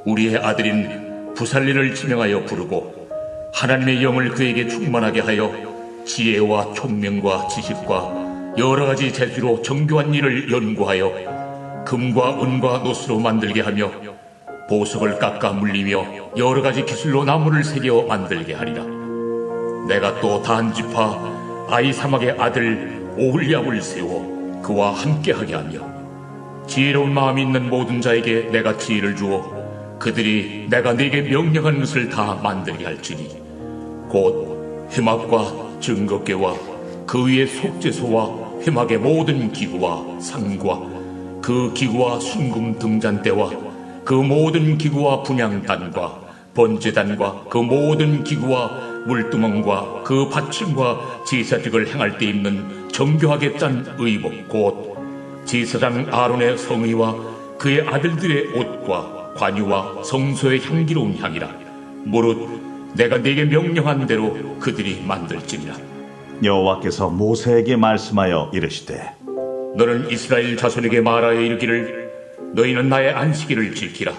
우리의 아들인 부살렐을 지명하여 부르고 하나님의 영을 그에게 충만하게 하여 지혜와 총명과 지식과 여러 가지 재주로 정교한 일을 연구하여 금과 은과 노스로 만들게 하며 보석을 깎아 물리며 여러 가지 기술로 나무를 새겨 만들게 하리라. 내가 또 단 지파 아히사막의 아들 오홀리압을 세워 그와 함께하게 하며 지혜로운 마음이 있는 모든 자에게 내가 지혜를 주어 그들이 내가 네게 명령한 것을 다 만들게 할지니 곧 회막과 증거궤와 그 위에 속죄소와 회막의 모든 기구와 상과 그 기구와 순금 등잔대와 그 모든 기구와 분향단과 번제단과 그 모든 기구와 물두멍과 그 받침과 제사직을 행할 때 입는 정교하게 짠 의복 곧 제사장 아론의 성의와 그의 아들들의 옷과 관유와 성소의 향기로운 향이라. 무릇 내가 네게 명령한 대로 그들이 만들지니라. 여호와께서 모세에게 말씀하여 이르시되 너는 이스라엘 자손에게 말하여 이르기를 너희는 나의 안식일을 지키라.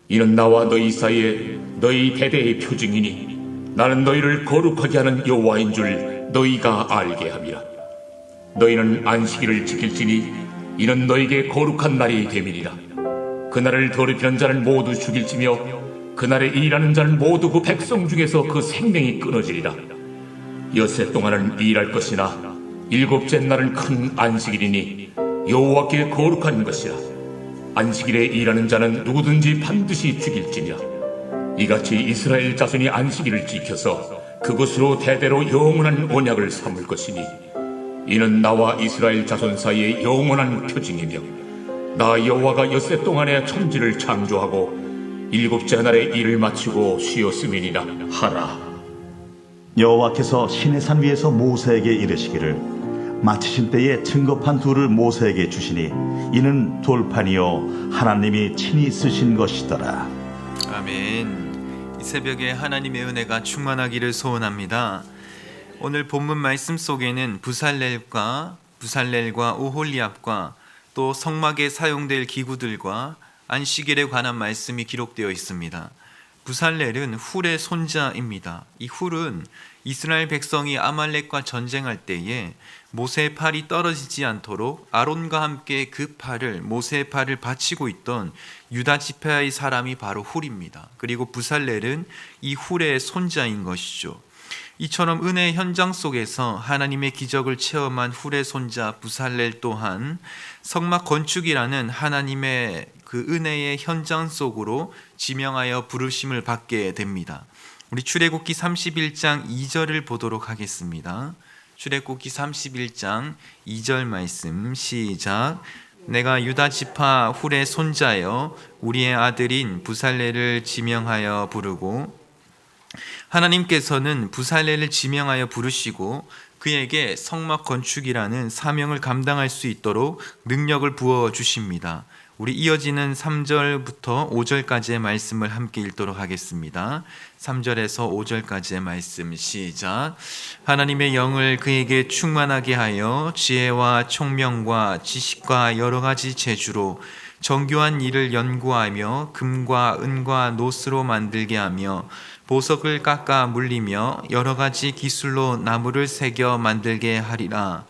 이는 나와 너희 사이에 너희 대대의 표징이니 나는 너희를 거룩하게 하는 여호와인 줄 너희가 알게 함이라. 너희는 안식일을 지킬지니 이는 너희에게 거룩한 날이 됨이니라. 그날을 더럽히는 자는 모두 죽일지며 그날에 일하는 자는 모두 그 백성 중에서 그 생명이 끊어지리라. 엿새 동안은 일할 것이나 일곱째 날은 큰 안식일이니 여호와께 거룩한 것이라. 안식일에 일하는 자는 누구든지 반드시 죽일지니라. 이같이 이스라엘 자손이 안식일을 지켜서 그것으로 대대로 영원한 언약을 삼을 것이니 이는 나와 이스라엘 자손 사이의 영원한 표징이며 나 여호와가 엿새 동안에 천지를 창조하고 일곱째 날에 일을 마치고 쉬었음이니라 하라. 여호와께서 시내산 위에서 모세에게 이르시기를 마치신 때에 증거판 둘을 모세에게 주시니 이는 돌판이요 하나님이 친히 쓰신 것이더라. 아멘. 이 새벽에 하나님의 은혜가 충만하기를 소원합니다. 오늘 본문 말씀 속에는 부살렐과 오홀리압과 또 성막에 사용될 기구들과 안식일에 관한 말씀이 기록되어 있습니다. 부살렐은 훌의 손자입니다. 이 훌은 이스라엘 백성이 아말렉과 전쟁할 때에 모세의 팔이 떨어지지 않도록 아론과 함께 그 팔을 모세의 팔을 받치고 있던 유다 지파의 사람이 바로 훌입니다. 그리고 부살렐은 이 훌의 손자인 것이죠. 이처럼 은혜의 현장 속에서 하나님의 기적을 체험한 훌의 손자 부살렐 또한 성막 건축이라는 하나님의 그 은혜의 현장 속으로 지명하여 부르심을 받게 됩니다. 우리 출애굽기 31장 2절을 보도록 하겠습니다. 출애굽기 31장 2절 말씀 시작. 내가 유다 지파 훌의 손자여 우리의 아들인 부살렐을 지명하여 부르고, 하나님께서는 부살렐을 지명하여 부르시고 그에게 성막 건축이라는 사명을 감당할 수 있도록 능력을 부어 주십니다. 우리 이어지는 3절부터 5절까지의 말씀을 함께 읽도록 하겠습니다. 3절에서 5절까지의 말씀 시작. 하나님의 영을 그에게 충만하게 하여 지혜와 총명과 지식과 여러 가지 재주로 정교한 일을 연구하며 금과 은과 노스로 만들게 하며 보석을 깎아 물리며 여러 가지 기술로 나무를 새겨 만들게 하리라.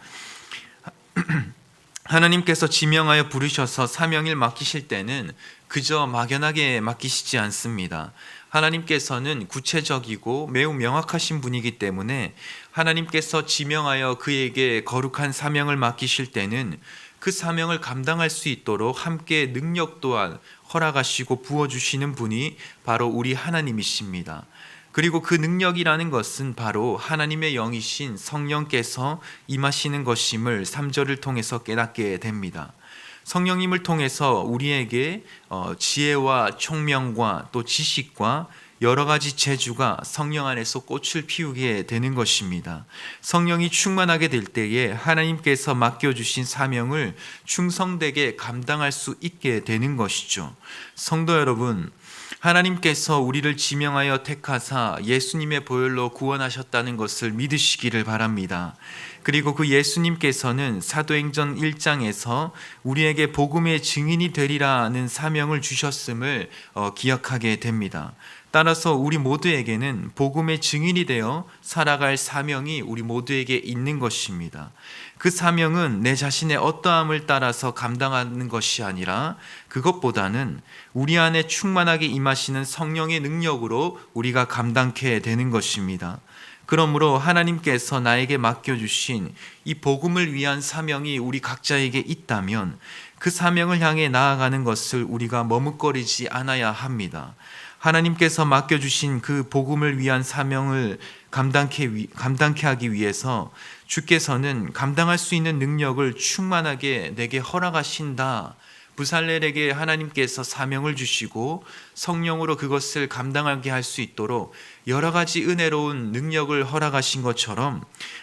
하나님께서 지명하여 부르셔서 사명을 맡기실 때는 그저 막연하게 맡기시지 않습니다. 하나님께서는 구체적이고 매우 명확하신 분이기 때문에 하나님께서 지명하여 그에게 거룩한 사명을 맡기실 때는 그 사명을 감당할 수 있도록 함께 능력 또한 허락하시고 부어주시는 분이 바로 우리 하나님이십니다. 그리고 그 능력이라는 것은 바로 하나님의 영이신 성령께서 임하시는 것임을 3절을 통해서 깨닫게 됩니다. 성령님을 통해서 우리에게 지혜와 총명과 또 지식과 여러 가지 재주가 성령 안에서 꽃을 피우게 되는 것입니다. 성령이 충만하게 될 때에 하나님께서 맡겨주신 사명을 충성되게 감당할 수 있게 되는 것이죠. 성도 여러분, 하나님께서 우리를 지명하여 택하사 예수님의 보혈로 구원하셨다는 것을 믿으시기를 바랍니다. 그리고 그 예수님께서는 사도행전 1장에서 우리에게 복음의 증인이 되리라는 사명을 주셨음을 기억하게 됩니다. 따라서 우리 모두에게는 복음의 증인이 되어 살아갈 사명이 우리 모두에게 있는 것입니다. 그 사명은 내 자신의 어떠함을 따라서 감당하는 것이 아니라 그것보다는 우리 안에 충만하게 임하시는 성령의 능력으로 우리가 감당케 되는 것입니다. 그러므로 하나님께서 나에게 맡겨주신 이 복음을 위한 사명이 우리 각자에게 있다면 그 사명을 향해 나아가는 것을 우리가 머뭇거리지 않아야 합니다. 하나님께서 맡겨주신 그 복음을 위한 사명을 감당케 하기 위해서 주께서는 감당할 수 있는 능력을 충만하게 내게 허락하신다. 부살렐에게 하나님께서 사명을 주시고 성령으로 그것을 감당하게 할 수 있도록 여러 가지 은혜로운 능력을 허락하신 것처럼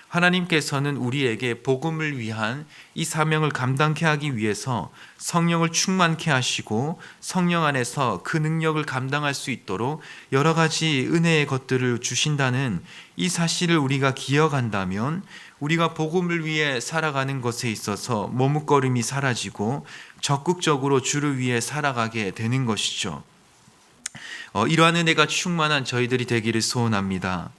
하나님께서는 우리에게 복음을 위한 이 사명을 감당케 하기 위해서 성령을 충만케 하시고 성령 안에서 그 능력을 감당할 수 있도록 여러 가지 은혜의 것들을 주신다는 이 사실을 우리가 기억한다면 우리가 복음을 위해 살아가는 것에 있어서 머뭇거림이 사라지고 적극적으로 주를 위해 살아가게 되는 것이죠. 이러한 은혜가 충만한 저희들이 되기를 소원합니다.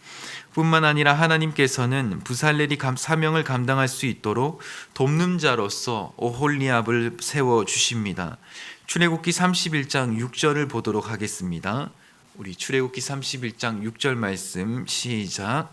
뿐만 아니라 하나님께서는 부살렐이 사명을 감당할 수 있도록 돕는 자로서 오홀리압을 세워주십니다. 출애굽기 31장 6절을 보도록 하겠습니다. 우리 출애굽기 31장 6절 말씀 시작.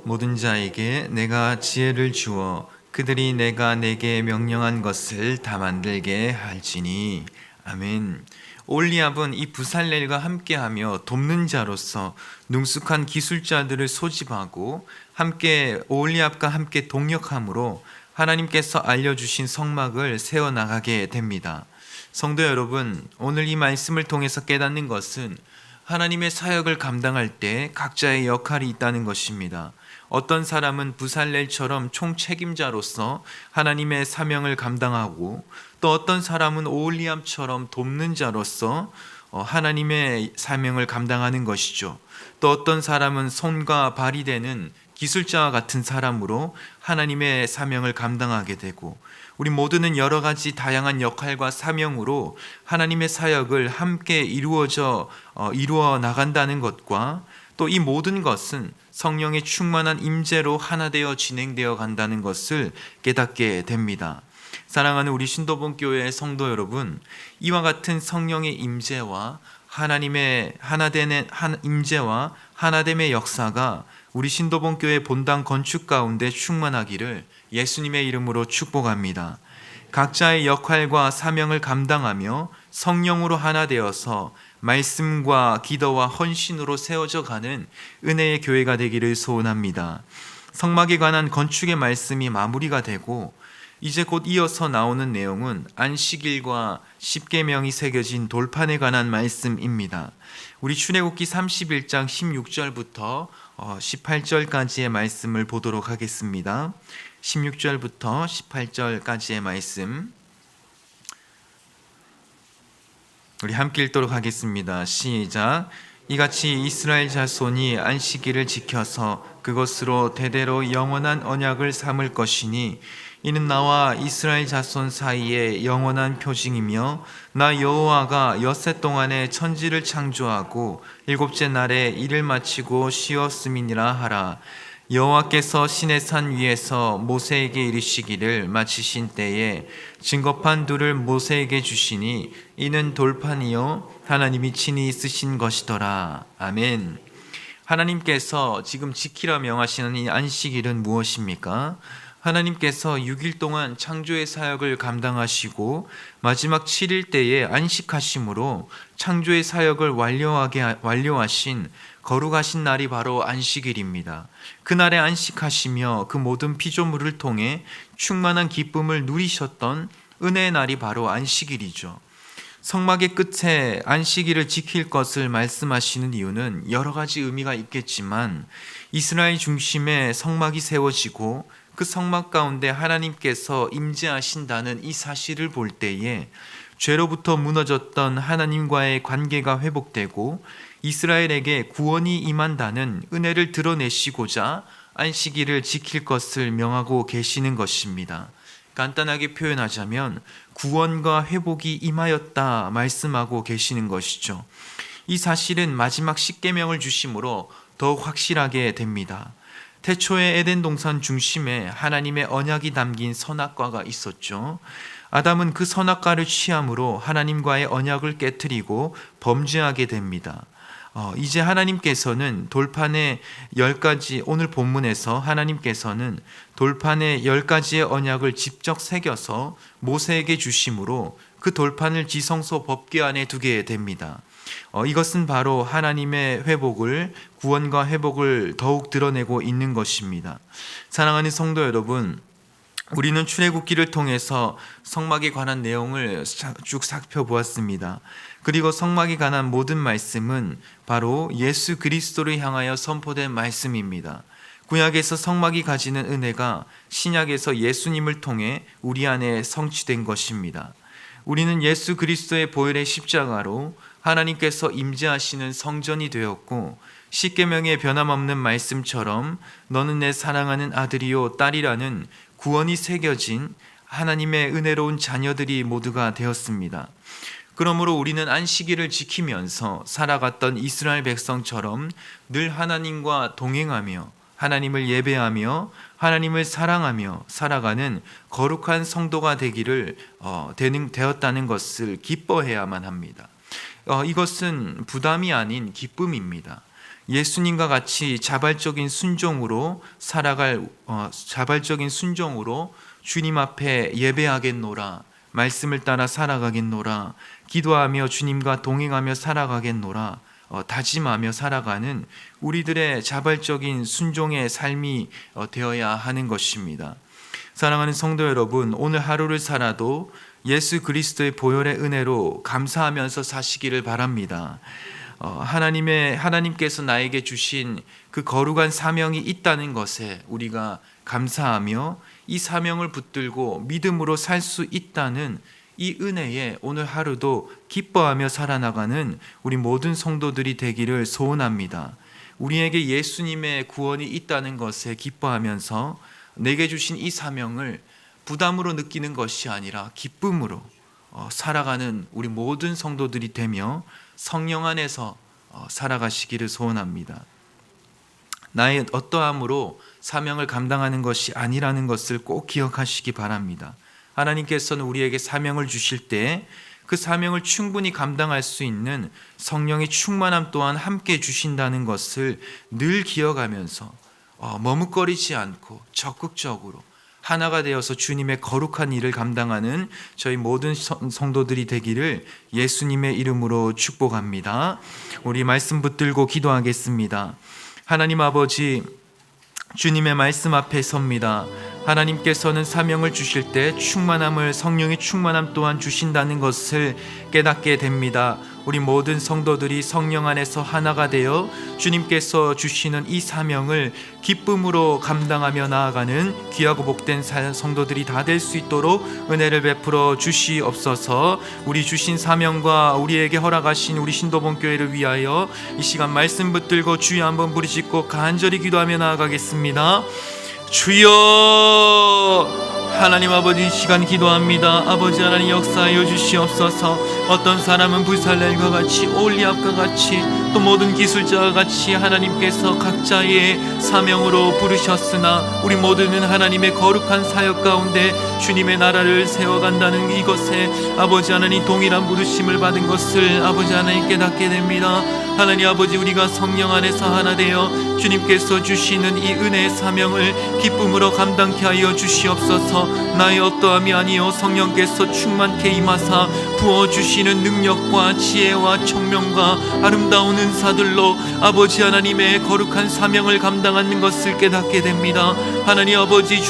모든 자에게 내가 지혜를 주어 그들이 내가 내게 명령한 것을 다 만들게 할지니. 아멘. 올리압은 이 부살렐과 함께하며 돕는 자로서 능숙한 기술자들을 소집하고 함께 올리압과 함께 동역함으로 하나님께서 알려주신 성막을 세워나가게 됩니다. 성도 여러분, 오늘 이 말씀을 통해서 깨닫는 것은 하나님의 사역을 감당할 때 각자의 역할이 있다는 것입니다. 어떤 사람은 부살렐처럼 총책임자로서 하나님의 사명을 감당하고 또 어떤 사람은 오홀리압처럼 돕는 자로서 하나님의 사명을 감당하는 것이죠. 또 어떤 사람은 손과 발이 되는 기술자와 같은 사람으로 하나님의 사명을 감당하게 되고 우리 모두는 여러 가지 다양한 역할과 사명으로 하나님의 사역을 함께 이루어 나간다는 것과 또 이 모든 것은 성령의 충만한 임재로 하나 되어 진행되어 간다는 것을 깨닫게 됩니다. 사랑하는 우리 신도본교회의 성도 여러분, 이와 같은 성령의 임재와 하나님의 임재와 하나됨의 역사가 우리 신도본교회 본당 건축 가운데 충만하기를 예수님의 이름으로 축복합니다. 각자의 역할과 사명을 감당하며 성령으로 하나 되어서 말씀과 기도와 헌신으로 세워져 가는 은혜의 교회가 되기를 소원합니다. 성막에 관한 건축의 말씀이 마무리가 되고 이제 곧 이어서 나오는 내용은 안식일과 십계명이 새겨진 돌판에 관한 말씀입니다. 우리 출애굽기 31장 16절부터 18절까지의 말씀을 보도록 하겠습니다. 16절부터 18절까지의 말씀 우리 함께 읽도록 하겠습니다. 시작. 이같이 이스라엘 자손이 안식일을 지켜서 그것으로 대대로 영원한 언약을 삼을 것이니 이는 나와 이스라엘 자손 사이에 영원한 표징이며 나 여호와가 엿새 동안에 천지를 창조하고 일곱째 날에 일을 마치고 쉬었음이니라 하라. 여호와께서 시내산 위에서 모세에게 이르시기를 마치신 때에 증거판 둘을 모세에게 주시니 이는 돌판이요 하나님이 친히 쓰신 것이더라. 아멘. 하나님께서 지금 지키라 명하시는 이 안식일은 무엇입니까? 하나님께서 6일 동안 창조의 사역을 감당하시고 마지막 7일 때에 안식하심으로 창조의 사역을 완료하신 거룩하신 날이 바로 안식일입니다. 그날에 안식하시며 그 모든 피조물을 통해 충만한 기쁨을 누리셨던 은혜의 날이 바로 안식일이죠. 성막의 끝에 안식일을 지킬 것을 말씀하시는 이유는 여러 가지 의미가 있겠지만 이스라엘 중심의 성막이 세워지고 그 성막 가운데 하나님께서 임재하신다는 이 사실을 볼 때에 죄로부터 무너졌던 하나님과의 관계가 회복되고 이스라엘에게 구원이 임한다는 은혜를 드러내시고자 안식일을 지킬 것을 명하고 계시는 것입니다. 간단하게 표현하자면 구원과 회복이 임하였다 말씀하고 계시는 것이죠. 이 사실은 마지막 십계명을 주심으로 더욱 확실하게 됩니다. 태초의 에덴 동산 중심에 하나님의 언약이 담긴 선악과가 있었죠. 아담은 그 선악과를 취함으로 하나님과의 언약을 깨트리고 범죄하게 됩니다. 이제 하나님께서는 돌판에 10가지, 오늘 본문에서 하나님께서는 돌판에 10가지의 언약을 직접 새겨서 모세에게 주심으로 그 돌판을 지성소 법궤 안에 두게 됩니다. 이것은 바로 하나님의 회복을, 구원과 회복을 더욱 드러내고 있는 것입니다. 사랑하는 성도 여러분, 우리는 출애굽기를 통해서 성막에 관한 내용을 쭉 살펴보았습니다. 그리고 성막에 관한 모든 말씀은 바로 예수 그리스도를 향하여 선포된 말씀입니다. 구약에서 성막이 가지는 은혜가 신약에서 예수님을 통해 우리 안에 성취된 것입니다. 우리는 예수 그리스도의 보혈의 십자가로 하나님께서 임재하시는 성전이 되었고, 십계명의 변함없는 말씀처럼 너는 내 사랑하는 아들이요 딸이라는 구원이 새겨진 하나님의 은혜로운 자녀들이 모두가 되었습니다. 그러므로 우리는 안식일을 지키면서 살아갔던 이스라엘 백성처럼 늘 하나님과 동행하며 하나님을 예배하며 하나님을 사랑하며 살아가는 거룩한 성도가 되었다는 것을 기뻐해야만 합니다. 이것은 부담이 아닌 기쁨입니다. 예수님과 같이 자발적인 순종으로 주님 앞에 예배하겠노라, 말씀을 따라 살아가겠노라, 기도하며 주님과 동행하며 살아가겠노라, 다짐하며 살아가는 우리들의 자발적인 순종의 삶이 되어야 하는 것입니다. 사랑하는 성도 여러분, 오늘 하루를 살아도 예수 그리스도의 보혈의 은혜로 감사하면서 사시기를 바랍니다. 하나님께서 나에게 주신 그 거룩한 사명이 있다는 것에 우리가 감사하며 이 사명을 붙들고 믿음으로 살 수 있다는 이 은혜에 오늘 하루도 기뻐하며 살아나가는 우리 모든 성도들이 되기를 소원합니다. 우리에게 예수님의 구원이 있다는 것에 기뻐하면서 내게 주신 이 사명을 부담으로 느끼는 것이 아니라 기쁨으로 살아가는 우리 모든 성도들이 되며 성령 안에서 살아가시기를 소원합니다. 나의 어떠함으로 사명을 감당하는 것이 아니라는 것을 꼭 기억하시기 바랍니다. 하나님께서는 우리에게 사명을 주실 때 그 사명을 충분히 감당할 수 있는 성령의 충만함 또한 함께 주신다는 것을 늘 기억하면서 머뭇거리지 않고 적극적으로 하나가 되어서 주님의 거룩한 일을 감당하는 저희 모든 성도들이 되기를 예수님의 이름으로 축복합니다. 우리 말씀 붙들고 기도하겠습니다. 하나님 아버지, 주님의 말씀 앞에 섭니다. 하나님께서는 사명을 주실 때 충만함을, 성령의 충만함 또한 주신다는 것을 깨닫게 됩니다. 우리 모든 성도들이 성령 안에서 하나가 되어 주님께서 주시는 이 사명을 기쁨으로 감당하며 나아가는 귀하고 복된 성도들이 다 될 수 있도록 은혜를 베풀어 주시옵소서. 우리 주신 사명과 우리에게 허락하신 우리 신도본교회를 위하여 이 시간 말씀 붙들고 주여 한번 부르짖고 간절히 기도하며 나아가겠습니다. 주여, 하나님 아버지, 이 시간 기도합니다. 아버지 하나님 역사하여 주시옵소서. 어떤 사람은 부살렐과 같이, 오홀리압과 같이, 또 모든 기술자와 같이 하나님께서 각자의 사명으로 부르셨으나 우리 모두는 하나님의 거룩한 사역 가운데 주님의 나라를 세워간다는 이것에 아버지 하나님 동일한 부르심을 받은 것을 아버지 하나님 깨닫게 됩니다. 하나님 아버지, 우리가 성령 안에서 하나 되어 주님께서 주시는 이 은혜의 사명을 기쁨으로 감당케 하여 주시옵소서. 나의 어떠함이 아니요 성령께서 충만케 임하사 부어주시는 능력과 지혜와 총명과 아름다운 은사들로 아버지 하나님의 거룩한 사명을 감당하는 것을 깨닫게 됩니다. 하나님 아버지, 주님